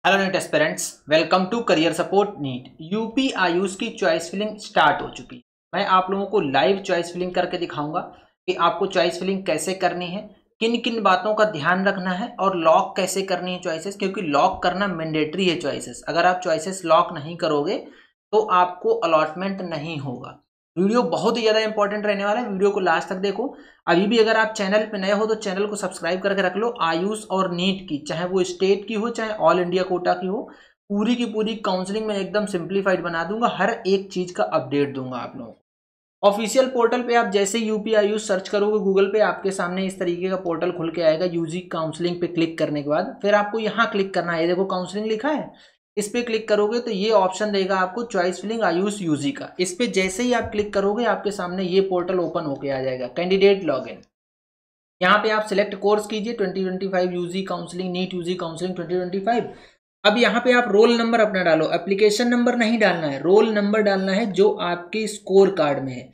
Hello NEET aspirants, welcome to career support NEET. UP AYUSH की choice filling start हो चुकी है। मैं आप लोगों को लाइव चॉइस फिलिंग करके दिखाऊंगा कि आपको चॉइस फिलिंग कैसे करनी है, किन किन बातों का ध्यान रखना है और लॉक कैसे करनी है चॉइसेस, क्योंकि लॉक करना मैंडेटरी है चॉइसेस। अगर आप चॉइसेस लॉक नहीं करोगे तो आपको अलॉटमेंट नहीं होगा। वीडियो बहुत ही ज़्यादा इंपॉर्टेंट रहने वाला है, वीडियो को लास्ट तक देखो। अभी भी अगर आप चैनल पे नए हो तो चैनल को सब्सक्राइब करके रख लो। आयुष और नीट की, चाहे वो स्टेट की हो चाहे ऑल इंडिया कोटा की हो, पूरी की पूरी काउंसलिंग में एकदम सिंप्लीफाइड बना दूंगा। हर एक चीज का अपडेट दूंगा आप लोगों को। ऑफिशियल पोर्टल पे आप जैसे यूपी आयुष सर्च करोगे गूगल पे, आपके सामने इस तरीके का पोर्टल खुल के आएगा। यूजी काउंसलिंग पे क्लिक करने के बाद फिर आपको यहाँ क्लिक करना है। देखो काउंसलिंग लिखा है, इस पे क्लिक करोगे तो ये ऑप्शन देगा आपको चॉइस फिलिंग आयुष यूजी का। इस पे जैसे ही आप क्लिक करोगे आपके सामने ये पोर्टल ओपन होके आ जाएगा, कैंडिडेट लॉगिन। यहाँ पे आप सिलेक्ट कोर्स कीजिए 2025 UG counselling, NEET UG counselling 2025। अब यहाँ पे आप रोल नंबर अपना डालो, एप्लीकेशन नंबर नहीं डालना है, रोल नंबर डालना है जो आपके स्कोर कार्ड में है।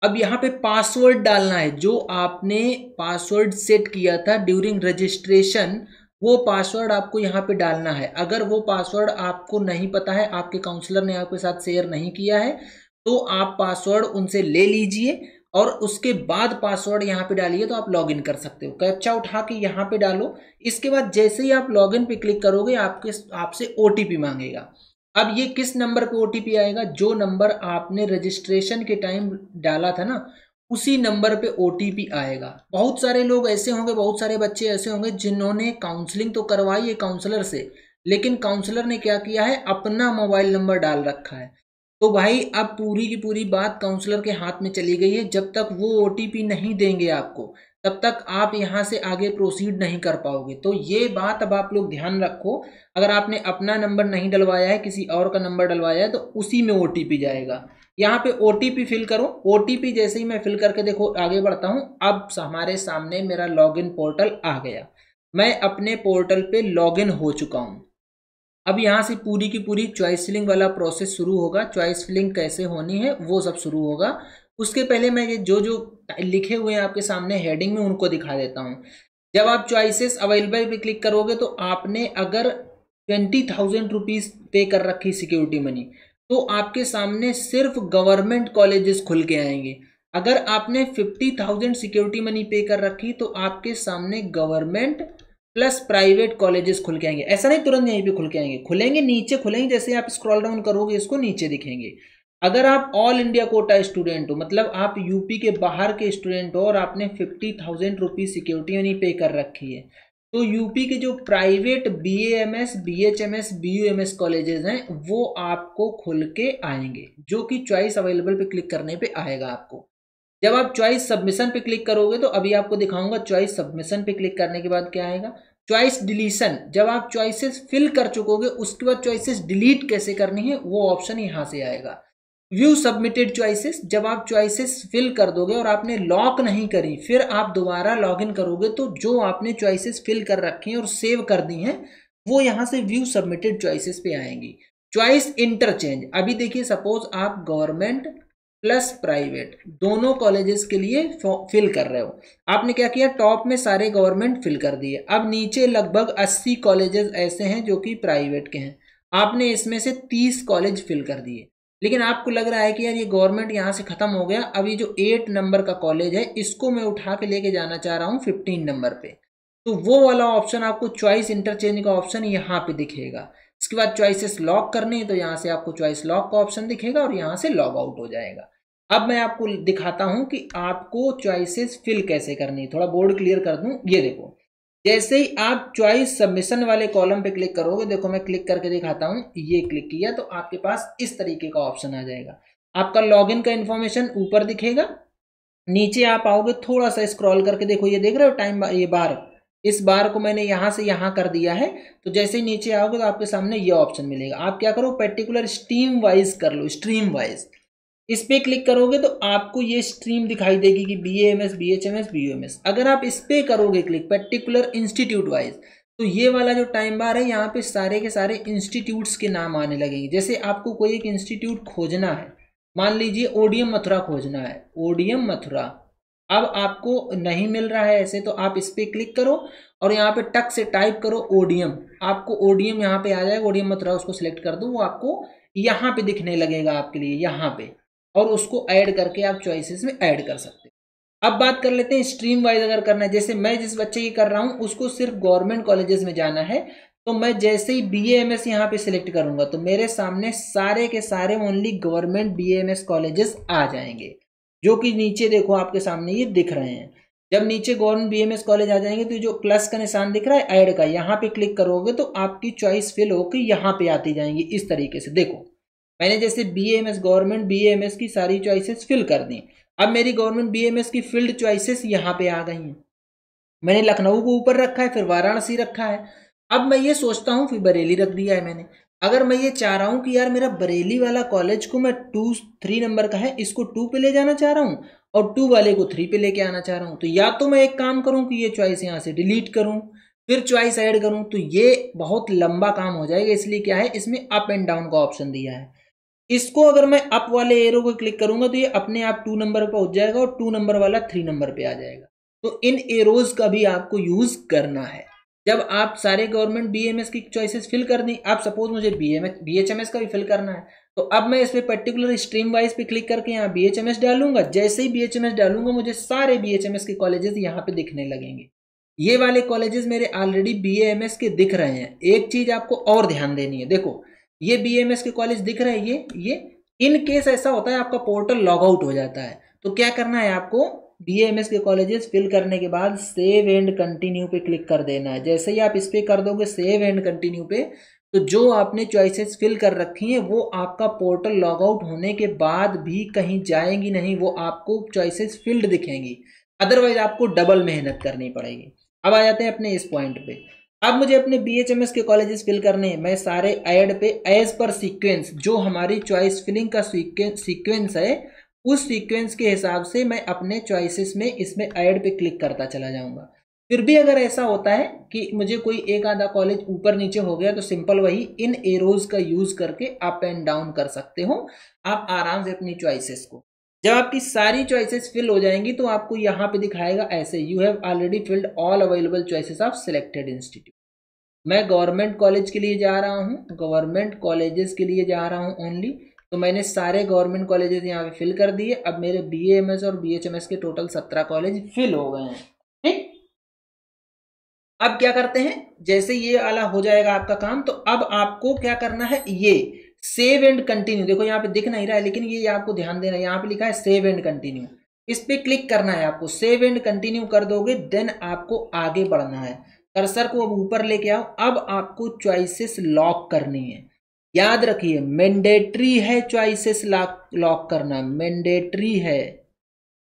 अब यहाँ पे पासवर्ड डालना है, जो आपने पासवर्ड सेट किया था ड्यूरिंग रजिस्ट्रेशन, वो पासवर्ड आपको यहाँ पे डालना है। अगर वो पासवर्ड आपको नहीं पता है, आपके काउंसलर ने आपके साथ शेयर नहीं किया है, तो आप पासवर्ड उनसे ले लीजिए और उसके बाद पासवर्ड यहाँ पे डालिए तो आप लॉगिन कर सकते हो। कैप्चा उठा के यहाँ पे डालो। इसके बाद जैसे ही आप लॉगिन पे क्लिक करोगे आपसे ओटीपी मांगेगा। अब ये किस नंबर पे ओटीपी आएगा? जो नंबर आपने रजिस्ट्रेशन के टाइम डाला था ना, उसी नंबर पे ओटीपी आएगा। बहुत सारे लोग ऐसे होंगे, बहुत सारे बच्चे ऐसे होंगे जिन्होंने काउंसलिंग तो करवाई है काउंसलर से, लेकिन काउंसलर ने क्या किया है, अपना मोबाइल नंबर डाल रखा है। तो भाई अब पूरी की पूरी बात काउंसलर के हाथ में चली गई है। जब तक वो ओटीपी नहीं देंगे आपको, तब तक आप यहाँ से आगे प्रोसीड नहीं कर पाओगे। तो ये बात अब आप लोग ध्यान रखो। अगर आपने अपना नंबर नहीं डलवाया है, किसी और का नंबर डलवाया है, तो उसी में ओटीपी जाएगा। यहाँ पे ओटीपी फिल करो। ओटीपी जैसे ही मैं फिल करके देखो आगे बढ़ता हूँ। अब हमारे सामने मेरा लॉगिन पोर्टल आ गया। मैं अपने पोर्टल पे लॉगिन हो चुका हूँ। अब यहाँ से पूरी की पूरी चॉइस फिलिंग वाला प्रोसेस शुरू होगा। चॉइस फिलिंग कैसे होनी है वो सब शुरू होगा। उसके पहले मैं ये जो जो लिखे हुए हैं आपके सामने हेडिंग में, उनको दिखा देता हूँ। जब आप चॉइसेस अवेलेबल पे क्लिक करोगे तो आपने अगर 20,000 रुपीज पे कर रखी सिक्योरिटी मनी, तो आपके सामने सिर्फ गवर्नमेंट कॉलेजेस खुल के आएंगे। अगर आपने 50,000 सिक्योरिटी मनी पे कर रखी तो आपके सामने गवर्नमेंट प्लस प्राइवेट कॉलेजेस खुल के आएंगे। ऐसा नहीं तुरंत यहीं पे खुल के आएंगे, खुलेंगे नीचे खुलेंगे। जैसे आप स्क्रॉल डाउन करोगे इसको नीचे दिखेंगे। अगर आप ऑल इंडिया कोटा स्टूडेंट हो, मतलब आप यूपी के बाहर के स्टूडेंट हो और आपने 50,000 रुपीज सिक्योरिटी मनी पे कर रखी है, तो यूपी के जो private BAMS BHMS BUMS colleges हैं वो आपको खुल के आएंगे, जो कि चॉइस अवेलेबल पे क्लिक करने पे आएगा आपको। जब आप चॉइस सबमिशन पे क्लिक करोगे तो अभी आपको दिखाऊंगा चॉइस सबमिशन पे क्लिक करने के बाद क्या आएगा। चॉइस डिलीशन, जब आप चॉइसेस फिल कर चुकोगे उसके बाद चॉइसेस डिलीट कैसे करनी है वो ऑप्शन यहाँ से आएगा। व्यू सबमिटेड चॉइसेस, जब आप चॉइसेस फिल कर दोगे और आपने लॉक नहीं करी, फिर आप दोबारा लॉगिन करोगे तो जो आपने चॉइसेस फिल कर रखी हैं और सेव कर दी हैं वो यहाँ से व्यू सबमिटेड चॉइसेस पे आएंगी। चॉइस इंटरचेंज, अभी देखिए सपोज आप गवर्नमेंट प्लस प्राइवेट दोनों कॉलेजेस के लिए फिल कर रहे हो। आपने क्या किया, टॉप में सारे गवर्नमेंट फिल कर दिए। अब नीचे लगभग 80 कॉलेजेस ऐसे हैं जो कि प्राइवेट के हैं। आपने इसमें से 30 कॉलेज फिल कर दिए, लेकिन आपको लग रहा है कि यार ये गवर्नमेंट यहाँ से खत्म हो गया। अब ये जो 8 नंबर का कॉलेज है इसको मैं उठा के लेके जाना चाह रहा हूँ 15 नंबर पे, तो वो वाला ऑप्शन आपको चॉइस इंटरचेंज का ऑप्शन यहाँ पे दिखेगा। इसके बाद चॉइसेस लॉक करनी है तो यहाँ से आपको चॉइस लॉक का ऑप्शन दिखेगा और यहाँ से लॉग आउट हो जाएगा। अब मैं आपको दिखाता हूं कि आपको चॉइसेस फिल कैसे करनी है। थोड़ा बोर्ड क्लियर कर दूं, ये देखो। जैसे ही आप चॉइस सबमिशन वाले कॉलम पे क्लिक करोगे, देखो मैं क्लिक करके दिखाता हूं, ये क्लिक किया तो आपके पास इस तरीके का ऑप्शन आ जाएगा। आपका लॉगिन का इंफॉर्मेशन ऊपर दिखेगा, नीचे आप आओगे थोड़ा सा स्क्रॉल करके देखो, ये देख रहे हो टाइम, ये बार, इस बार को मैंने यहां से यहां कर दिया है। तो जैसे ही नीचे आओगे तो आपके सामने ये ऑप्शन मिलेगा। आप क्या करो, पर्टिकुलर स्ट्रीम वाइज कर लो, स्ट्रीम वाइज। इस पे क्लिक करोगे तो आपको ये स्ट्रीम दिखाई देगी कि BAMS BHMS BUMS। अगर आप इस पे करोगे क्लिक पर्टिकुलर इंस्टीट्यूट वाइज, तो ये वाला जो टाइम बार है यहाँ पे सारे के सारे इंस्टीट्यूट्स के नाम आने लगेंगे। जैसे आपको कोई एक इंस्टीट्यूट खोजना है, मान लीजिए ODM मथुरा खोजना है, ODM मथुरा, अब आपको नहीं मिल रहा है ऐसे, तो आप इस पर क्लिक करो और यहाँ पे टक से टाइप करो ओडियम। आपको ओडियम यहाँ पे आ जाएगा, ओडियम मत रहा उसको सिलेक्ट कर दो, वो आपको यहाँ पे दिखने लगेगा आपके लिए यहाँ पे, और उसको ऐड करके आप चॉइसेस में ऐड कर सकते हो। अब बात कर लेते हैं स्ट्रीम वाइज अगर करना है, जैसे मैं जिस बच्चे की कर रहा हूँ उसको सिर्फ गवर्नमेंट कॉलेजेस में जाना है, तो मैं जैसे ही BA-MS यहाँ पे सिलेक्ट करूंगा तो मेरे सामने सारे के सारे ओनली गवर्नमेंट BA-MS कॉलेजेस आ जाएंगे, जो कि नीचे देखो आपके सामने ये दिख रहे हैं। जब नीचे गवर्नमेंट BA-MS कॉलेज आ जाएंगे तो जो प्लस का निशान दिख रहा है ऐड का, यहाँ पे क्लिक करोगे तो आपकी चॉइस फिल होकर यहाँ पे आती जाएंगी इस तरीके से। देखो मैंने जैसे BA-MS गवर्नमेंट BA-MS की सारी चॉइसेस फिल कर दी, अब मेरी गवर्नमेंट BA-MS की फील्ड चॉइसेस यहाँ पे आ गई हैं। मैंने लखनऊ को ऊपर रखा है, फिर वाराणसी रखा है। अब मैं ये सोचता हूँ, फिर बरेली रख दिया है मैंने। अगर मैं ये चाह रहा हूँ कि यार मेरा बरेली वाला कॉलेज को मैं 3 नंबर का है, इसको 2 पे ले जाना चाह रहा हूँ और 2 वाले को 3 पे लेके आना चाह रहा हूँ, तो या तो मैं एक काम करूँ कि ये चॉइस यहाँ से डिलीट करूँ, फिर चॉइस ऐड करूँ, तो ये बहुत लंबा काम हो जाएगा। इसलिए क्या है, इसमें अप एंड डाउन का ऑप्शन दिया है। इसको अगर मैं अप वाले एरो को क्लिक करूंगा तो ये अपने आप 2 नंबर पर पहुंच जाएगा और 2 नंबर वाला 3 नंबर पे आ जाएगा। तो इन एरोज का भी आपको यूज करना है। जब आप सारे गवर्नमेंट BA-MS की चॉइसेस फिल कर दी, आप सपोज मुझे BHMS का भी फिल करना है, तो अब मैं इस पे पर्टिकुलर स्ट्रीम वाइज पे क्लिक करके यहाँ BHMS डालूंगा। जैसे ही BHMS डालूंगा मुझे सारे BHMS के कॉलेजेस यहाँ पे दिखने लगेंगे। ये वाले कॉलेजेस मेरे ऑलरेडी BA-MS के दिख रहे हैं। एक चीज आपको और ध्यान देनी है, देखो ये BA-MS के कॉलेज दिख रहे हैं, ये इन केस ऐसा होता है आपका पोर्टल लॉग आउट हो जाता है, तो क्या करना है आपको, BA-MS के कॉलेजेस फिल करने के बाद सेव एंड कंटिन्यू पे क्लिक कर देना है। जैसे ही आप इस पे कर दोगे सेव एंड कंटिन्यू पे, तो जो आपने चॉइसेस फिल कर रखी हैं वो आपका पोर्टल लॉग आउट होने के बाद भी कहीं जाएंगी नहीं, वो आपको चॉइसेस फिल्ड दिखेंगी। अदरवाइज आपको डबल मेहनत करनी पड़ेगी। अब आ जाते हैं अपने इस पॉइंट पे। अब मुझे अपने BHMS के कॉलेजेस फिल करने हैं, मैं सारे ऐड पे एज पर सीक्वेंस, जो हमारी चॉइस फिलिंग का सीक्वेंस है उस सीक्वेंस के हिसाब से मैं अपने चॉइसेस में इसमें ऐड पे क्लिक करता चला जाऊंगा। फिर भी अगर ऐसा होता है कि मुझे कोई एक आधा कॉलेज ऊपर नीचे हो गया, तो सिंपल वही इन एरोज का यूज करके अप एंड डाउन कर सकते हो आप आराम से अपनी चॉइसेस को। जब आपकी सारी चॉइसेस फिल हो जाएंगी तो आपको यहाँ पे दिखाएगा ऐसे, you have already field all available choices of selected institute. मैं गवर्नमेंट कॉलेज के लिए जा रहा हूँ, गवर्नमेंट कॉलेजेस के लिए जा रहा हूँ ओनली, तो मैंने सारे गवर्नमेंट कॉलेजेस यहाँ पे फिल कर दिए। अब मेरे BA-MS और BHMS के टोटल 17 कॉलेज फिल हो गए हैं। ठीक, अब क्या करते हैं, जैसे ये वाला हो जाएगा आपका काम, तो अब आपको क्या करना है, ये सेव एंड कंटिन्यू, देखो यहाँ पे दिख नहीं रहा है लेकिन ये आपको ध्यान देना है, यहाँ पे लिखा है सेव एंड कंटिन्यू, इस पे क्लिक करना है आपको। सेव एंड कंटिन्यू कर दोगे देन आपको आगे बढ़ना है। कर्सर को अब ऊपर लेके आओ। अब आपको चॉइसेस लॉक करनी है। याद रखिए मैंडेटरी है चॉइसेस लॉक करना, मैंडेटरी है,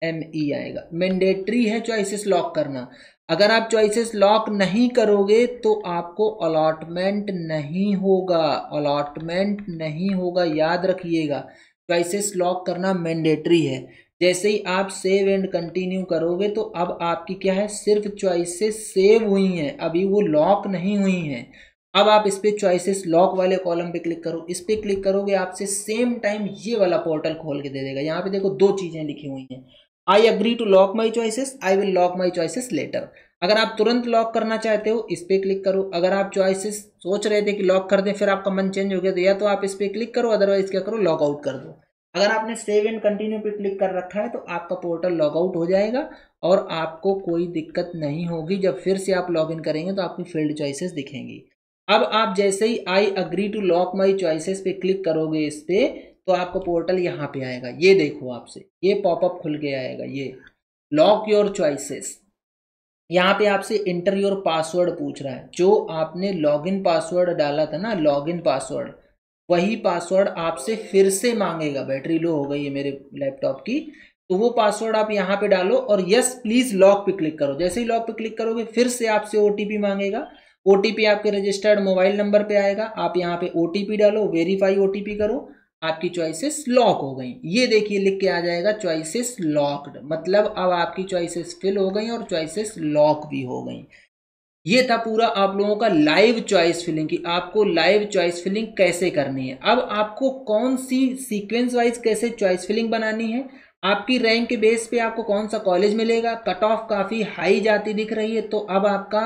ME आएगा, मैंडेटरी है चॉइसेस लॉक करना। अगर आप चॉइसेस लॉक नहीं करोगे तो आपको अलॉटमेंट नहीं होगा, अलॉटमेंट नहीं होगा, याद रखिएगा। चॉइसेस लॉक करना मैंडेटरी है। जैसे ही आप सेव एंड कंटिन्यू करोगे तो अब आपकी क्या है, सिर्फ चॉइसेस सेव हुई हैं, अभी वो लॉक नहीं हुई हैं। अब आप इस पे चॉइसेस लॉक वाले कॉलम पे क्लिक करो, इस पे क्लिक करोगे आपसे सेम टाइम ये वाला पोर्टल खोल के दे देगा। यहाँ पे देखो 2 चीजें लिखी हुई हैं, I agree to lock my choices, I will lock my choices later. अगर आप तुरंत लॉक करना चाहते हो इस पे क्लिक करो। अगर आप चॉइसेस सोच रहे थे कि लॉक कर दें फिर आपका मन चेंज हो गया तो या तो आप इस पे क्लिक करो, अदरवाइज क्या करो, लॉग आउट कर दो। अगर आपने सेव एंड कंटिन्यू पे क्लिक कर रखा है तो आपका पोर्टल लॉग आउट हो जाएगा और आपको कोई दिक्कत नहीं होगी। जब फिर से आप लॉग इन करेंगे तो आपकी फील्ड चॉइसेस दिखेंगी। अब आप जैसे ही I agree to lock my choices पे क्लिक करोगे इस पे, तो आपको पोर्टल यहाँ पे आएगा। ये देखो आपसे ये पॉपअप खुल के आएगा, ये लॉक योर चॉइसेस। यहाँ पे आपसे इंटर योर पासवर्ड पूछ रहा है। जो आपने लॉगिन पासवर्ड डाला था ना, लॉगिन पासवर्ड, वही पासवर्ड आपसे फिर से मांगेगा। बैटरी लो हो गई है मेरे लैपटॉप की, तो वो पासवर्ड आप यहाँ पे डालो और यस प्लीज लॉक पे क्लिक करो। जैसे ही लॉक पे क्लिक करोगे फिर से आपसे OTP मांगेगा। OTP आपके रजिस्टर्ड मोबाइल नंबर पे आएगा, आप यहाँ पे OTP डालो, वेरीफाई OTP करो, आपकी चॉइसेस लॉक हो गई। ये देखिए लिख के आ जाएगा चॉइसेस लॉक्ड, मतलब अब आपकी चॉइसेस फिल हो गई और चॉइसेस लॉक भी हो गई। ये था पूरा आप लोगों का लाइव चॉइस फिलिंग की, आपको लाइव चॉइस फिलिंग कैसे करनी है। अब आपको कौन सी सीक्वेंस वाइज कैसे चॉइस फिलिंग बनानी है आपकी रैंक के बेस पे आपको कौन सा कॉलेज मिलेगा। कट ऑफ काफ़ी हाई जाती दिख रही है, तो अब आपका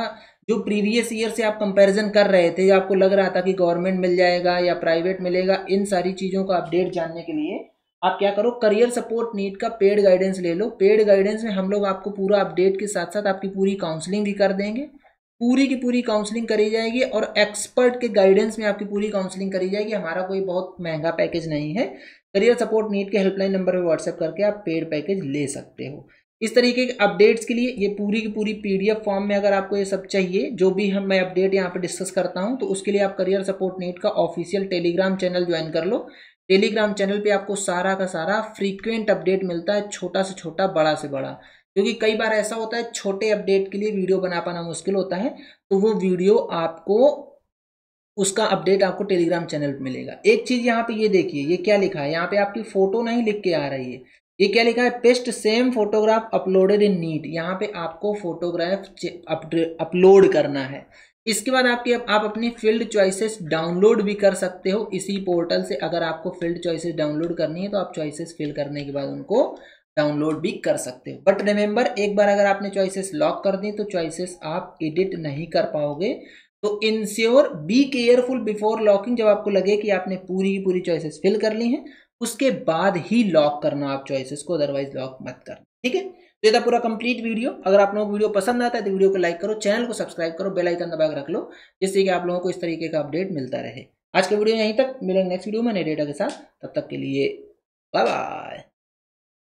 जो प्रीवियस ईयर से आप कंपैरिजन कर रहे थे, आपको लग रहा था कि गवर्नमेंट मिल जाएगा या प्राइवेट मिलेगा, इन सारी चीज़ों का अपडेट जानने के लिए आप क्या करो, करियर सपोर्ट नीट का पेड गाइडेंस ले लो। पेड गाइडेंस में हम लोग आपको पूरा अपडेट के साथ साथ आपकी पूरी काउंसलिंग भी कर देंगे। पूरी की पूरी काउंसलिंग करी जाएगी और एक्सपर्ट के गाइडेंस में आपकी पूरी काउंसलिंग करी जाएगी। हमारा कोई बहुत महंगा पैकेज नहीं है। करियर सपोर्ट नीट के हेल्पलाइन नंबर पर व्हाट्सएप करके आप पेड पैकेज ले सकते हो। इस तरीके के अपडेट्स के लिए ये पूरी की पूरी पीडीएफ फॉर्म में अगर आपको ये सब चाहिए, जो भी मैं अपडेट यहाँ पे डिस्कस करता हूँ, तो उसके लिए आप करियर सपोर्ट नीट का ऑफिशियल टेलीग्राम चैनल ज्वाइन कर लो। टेलीग्राम चैनल पे आपको सारा का सारा फ्रीक्वेंट अपडेट मिलता है, छोटा से छोटा बड़ा से बड़ा। क्योंकि कई बार ऐसा होता है छोटे अपडेट के लिए वीडियो बना पाना मुश्किल होता है, तो वो वीडियो आपको उसका अपडेट आपको टेलीग्राम चैनल पे मिलेगा। एक चीज यहाँ पे ये देखिए, ये क्या लिखा है, यहाँ पे आपकी फोटो नहीं लिख के आ रही है, ये क्या लिखा है, paste same photograph uploaded in NEET. यहाँ पे आपको फोटोग्राफ अपलोड करना है। इसके बाद आप अपनी फील्ड चॉइसेस डाउनलोड भी कर सकते हो इसी पोर्टल से। अगर आपको फील्ड चॉइसेस डाउनलोड करनी है तो आप चॉइसेस फिल करने के बाद उनको डाउनलोड भी कर सकते हो। बट रिमेंबर, एक बार अगर आपने चॉइसेस लॉक कर दी तो चॉइसेस आप एडिट नहीं कर पाओगे। तो ensure be careful before locking. जब आपको लगे कि आपने पूरी की पूरी चॉइसेस फिल कर ली हैं, उसके बाद ही लॉक करना आप चॉइसेस को, अदरवाइज लॉक मत करना। ठीक है, तो ये था पूरा कंप्लीट वीडियो। अगर आप लोगों को वीडियो पसंद आता है तो वीडियो को लाइक करो, चैनल को सब्सक्राइब करो, बेल आइकन दबा के रख लो, जिससे कि आप लोगों को इस तरीके का अपडेट मिलता रहे। आज का वीडियो यहीं तक, मिलेंगे नेक्स्ट वीडियो में नए डेटा के साथ। तब तक के लिए बाय बाय।